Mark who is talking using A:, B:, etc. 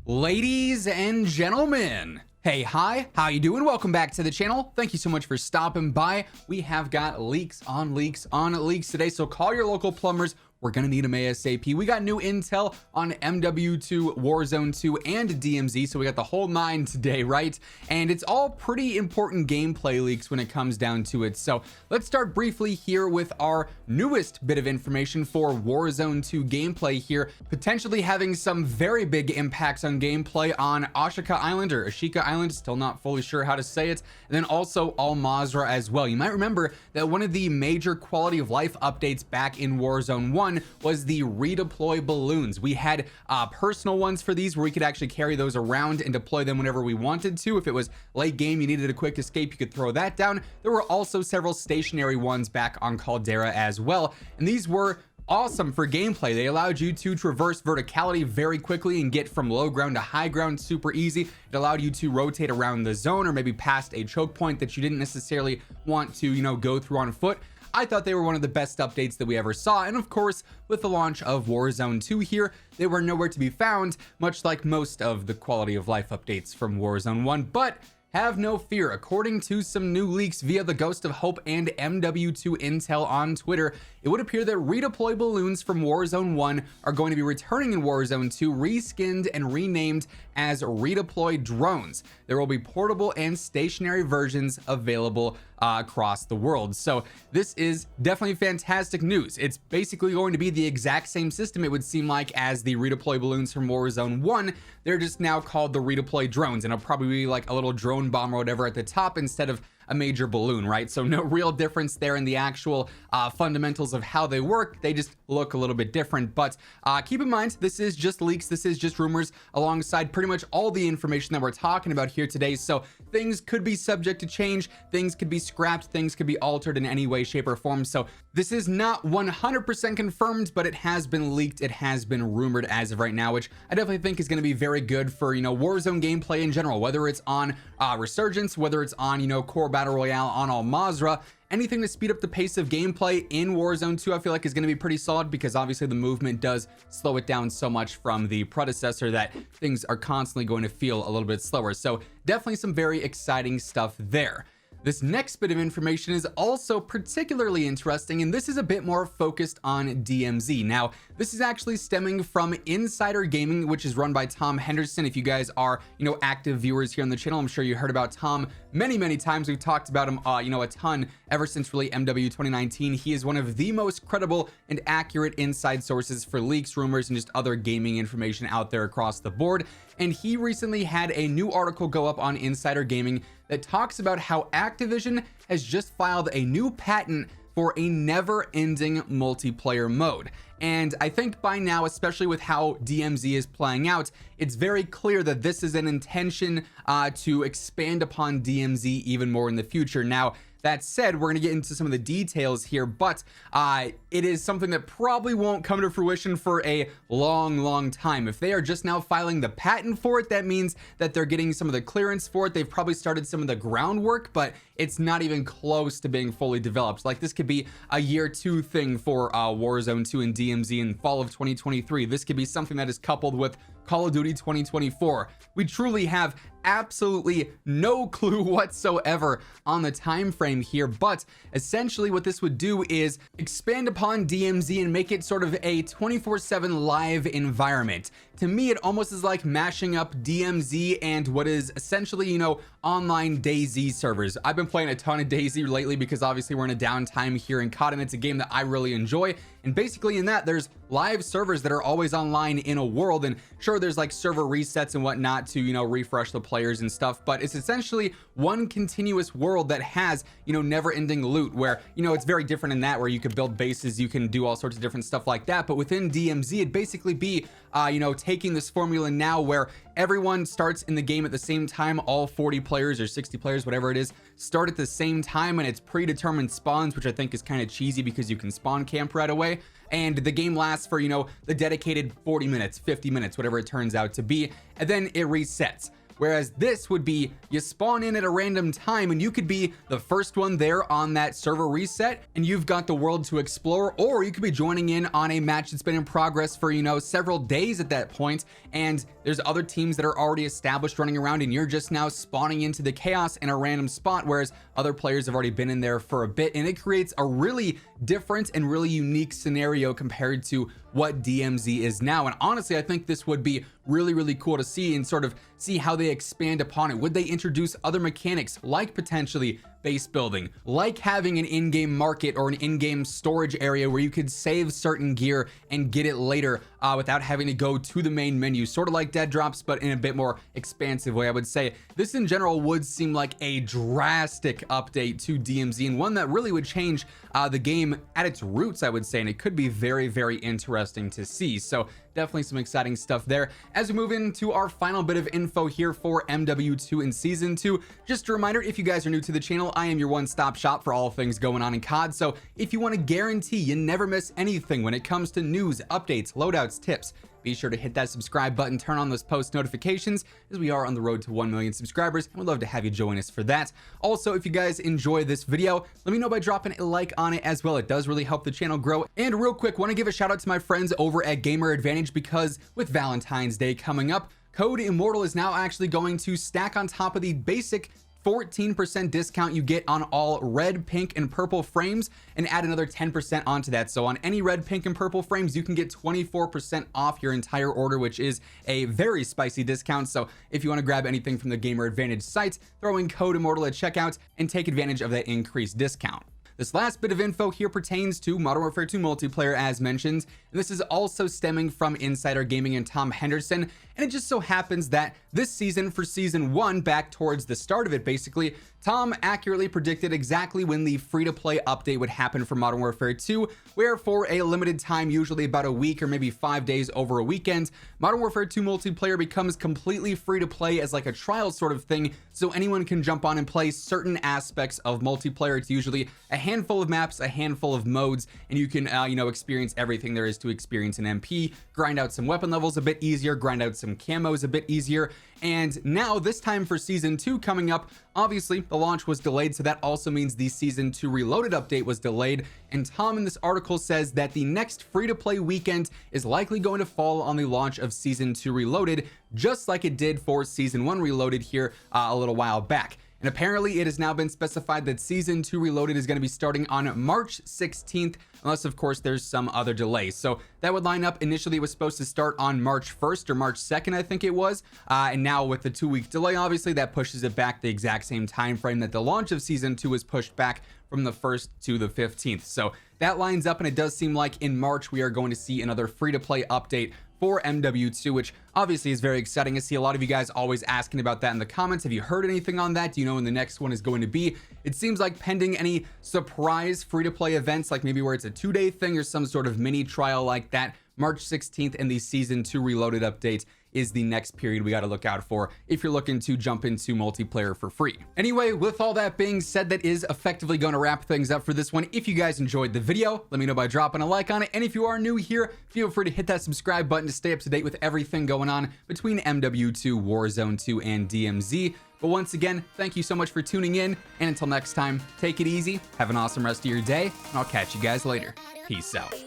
A: Ladies and gentlemen, hey, hi, how you doing? Welcome back to the channel. Thank you so much for stopping by. We have got leaks on leaks on leaks today, so call your local plumbers. We're gonna need them ASAP. We got new intel on MW2, Warzone 2, and DMZ, so we got the whole nine today, right? And it's all pretty important gameplay leaks when it comes down to it. So let's start briefly here with our newest bit of information for Warzone 2 gameplay here, potentially having some very big impacts on gameplay on Ashika Island, or Ashika Island, still not fully sure how to say it, and then also Al Mazrah as well. You might remember that one of the major quality of life updates back in Warzone 1 was the redeploy balloons. We had personal ones for these where we could actually carry those around and deploy them whenever we wanted to. If it was late game, you needed a quick escape, you could throw that down. There were also several stationary ones back on Caldera as well, and these were awesome for gameplay. They allowed you to traverse verticality very quickly and get from low ground to high ground super easy. It allowed you to rotate around the zone or maybe past a choke point that you didn't necessarily want to, go through on foot. I thought they were one of the best updates that we ever saw, and of course with the launch of Warzone 2 here, they were nowhere to be found, much like most of the quality of life updates from Warzone 1. But have no fear, according to some new leaks via the Ghost of Hope and MW2 intel on Twitter, it would appear that redeploy balloons from Warzone 1 are going to be returning in Warzone 2, reskinned and renamed as redeploy drones. There will be portable and stationary versions available across the world. So this is definitely fantastic news. It's basically going to be the exact same system, it would seem like, as the redeploy balloons from Warzone 1. They're just now called the redeploy drones, and it'll probably be like a little drone bomb or whatever at the top instead of a major balloon, right? So no real difference there in the actual fundamentals of how they work. They just look a little bit different. But keep in mind, this is just leaks, this is just rumors alongside pretty much all the information that we're talking about here today. So things could be subject to change, things could be scrapped, things could be altered in any way, shape, or form. So this is not 100% confirmed, but it has been leaked, it has been rumored as of right now, which I definitely think is going to be very good for Warzone gameplay in general, whether it's on Resurgence, whether it's on core battle royale on Al Mazrah. Anything to speed up the pace of gameplay in Warzone 2 I feel like is going to be pretty solid, because obviously the movement does slow it down so much from the predecessor that things are constantly going to feel a little bit slower. So definitely some very exciting stuff there. This next bit of information is also particularly interesting, and this is a bit more focused on DMZ. Now, this is actually stemming from Insider Gaming, which is run by Tom Henderson. If you guys are, active viewers here on the channel, I'm sure you heard about Tom many times. We've talked about him, a ton ever since really MW 2019. He is one of the most credible and accurate inside sources for leaks, rumors, and just other gaming information out there across the board. And he recently had a new article go up on Insider Gaming that talks about how Activision has just filed a new patent for a never-ending multiplayer mode. And I think by now, especially with how DMZ is playing out, it's very clear that this is an intention to expand upon DMZ even more in the future. Now, that said, we're going to get into some of the details here, but it is something that probably won't come to fruition for a long time. If they are just now filing the patent for it, that means that they're getting some of the clearance for it. They've probably started some of the groundwork, but it's not even close to being fully developed. Like, this could be a year 2 thing for Warzone 2 and DMZ in fall of 2023. This could be something that is coupled with Call of Duty 2024. We truly have absolutely no clue whatsoever on the time frame here, but essentially what this would do is expand upon DMZ and make it sort of a 24/7 live environment. To me, it almost is like mashing up DMZ and what is essentially, online DayZ servers. I've been playing a ton of DayZ lately because obviously we're in a downtime here in COD, and it's a game that I really enjoy. And basically in that, there's live servers that are always online in a world, and sure, there's like server resets and whatnot to, refresh the players and stuff, but it's essentially one continuous world that has, never-ending loot, where, it's very different in that, where you could build bases, you can do all sorts of different stuff like that. But within DMZ, it'd basically be, taking this formula now where everyone starts in the game at the same time, all 40 players or 60 players, whatever it is, start at the same time, and it's predetermined spawns, which I think is kind of cheesy because you can spawn camp right away. And the game lasts for, the dedicated 40 minutes, 50 minutes, whatever it turns out to be, and then it resets. whereas this would be you spawn in at a random time and you could be the first one there on that server reset and you've got the world to explore, or you could be joining in on a match that's been in progress for, you know, several days at that point, and there's other teams that are already established running around and you're just now spawning into the chaos in a random spot, whereas other players have already been in there for a bit, and it creates a really different and really unique scenario compared to what DMZ is now. And honestly, I think this would be really cool to see and sort of see how they expand upon it. Would they introduce other mechanics, like potentially base building, like having an in-game market or an in-game storage area where you could save certain gear and get it later without having to go to the main menu, sort of like dead drops, but in a bit more expansive way. I would say this in general would seem like a drastic update to DMZ, and one that really would change the game at its roots, I would say, and it could be very interesting to see. So definitely some exciting stuff there. As we move into our final bit of info here for MW2 in season 2, just a reminder, if you guys are new to the channel, I am your one-stop shop for all things going on in COD. So if you want to guarantee you never miss anything when it comes to news, updates, loadouts, tips, be sure to hit that subscribe button, turn on those post notifications, as we are on the road to 1 million subscribers, and we'd love to have you join us for that. Also, if you guys enjoy this video, let me know by dropping a like on it as well. It does really help the channel grow. And real quick, want to give a shout out to my friends over at Gamer Advantage, because with Valentine's Day coming up, COD WARZONE is now actually going to stack on top of the basic 14% discount you get on all red, pink, and purple frames, and add another 10% onto that. So on any red, pink, and purple frames, you can get 24% off your entire order, which is a very spicy discount. So if you want to grab anything from the Gamer Advantage site, throw in code WHosImmortal at checkout and take advantage of that increased discount. This last bit of info here pertains to Modern Warfare 2 multiplayer, as mentioned, and this is also stemming from Insider Gaming and Tom Henderson. And it just so happens that this season, for season 1, back towards the start of it basically, Tom accurately predicted exactly when the free-to-play update would happen for Modern Warfare 2, where for a limited time, usually about a week or maybe 5 days over a weekend, Modern Warfare 2 multiplayer becomes completely free-to-play as like a trial sort of thing, so anyone can jump on and play certain aspects of multiplayer. It's usually a handful of maps, a handful of modes, and you can you know, experience everything there is to experience in MP, grind out some weapon levels a bit easier, grind out some camos a bit easier. And now this time for season 2 coming up, obviously the launch was delayed, so that also means the season 2 reloaded update was delayed. And Tom in this article says that the next free-to-play weekend is likely going to fall on the launch of season 2 reloaded, just like it did for season 1 reloaded here a little while back. And apparently it has now been specified that season 2 reloaded is going to be starting on March 16th, unless of course there's some other delay. So that would line up. Initially it was supposed to start on March 1st or March 2nd, I think it was, and now with the 2-week delay, obviously that pushes it back the exact same time frame that the launch of season 2 was pushed back from the 1st to the 15th. So that lines up, and it does seem like in March we are going to see another free-to-play update for MW2, which obviously is very exciting. I see a lot of you guys always asking about that in the comments. Have you heard anything on that? Do you know when the next one is going to be? It seems like pending any surprise free-to-play events, like maybe where it's a 2-day thing or some sort of mini trial like that, March 16th and the season 2 reloaded update is the next period we got to look out for if you're looking to jump into multiplayer for free. Anyway, with all that being said, that is effectively going to wrap things up for this one. If you guys enjoyed the video, let me know by dropping a like on it. And if you are new here, feel free to hit that subscribe button to stay up to date with everything going on between MW2, Warzone 2, and DMZ. But once again, thank you so much for tuning in. And until next time, take it easy, have an awesome rest of your day, and I'll catch you guys later. Peace out.